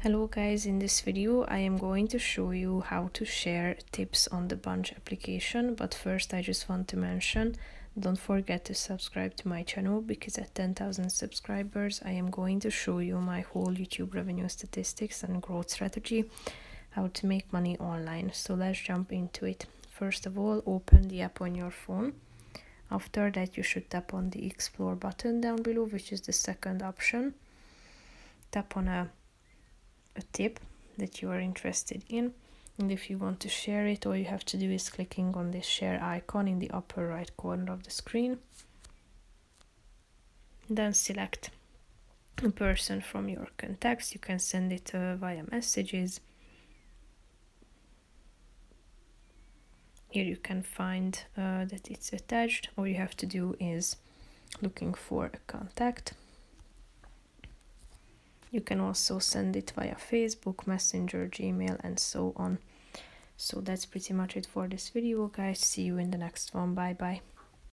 Hello guys, in this video I am going to show you how to share tips on the Bunch application, but first I just want to mention, don't forget to subscribe to my channel because at 10,000 subscribers I am going to show you my whole YouTube revenue statistics and growth strategy, how to make money online. So let's jump into it. First of all, open the app on your phone. After that you should tap on the explore button down below, which is the second option. Tap on a tip that you are interested in, and if you want to share it, all you have to do is clicking on this share icon in the upper right corner of the screen. Then select a person from your contacts. You can send it via messages. Here you can find that it's attached. All you have to do is looking for a contact. You can also send it via Facebook, Messenger, Gmail, and so on. So that's pretty much it for this video, guys. See you in the next one. Bye bye.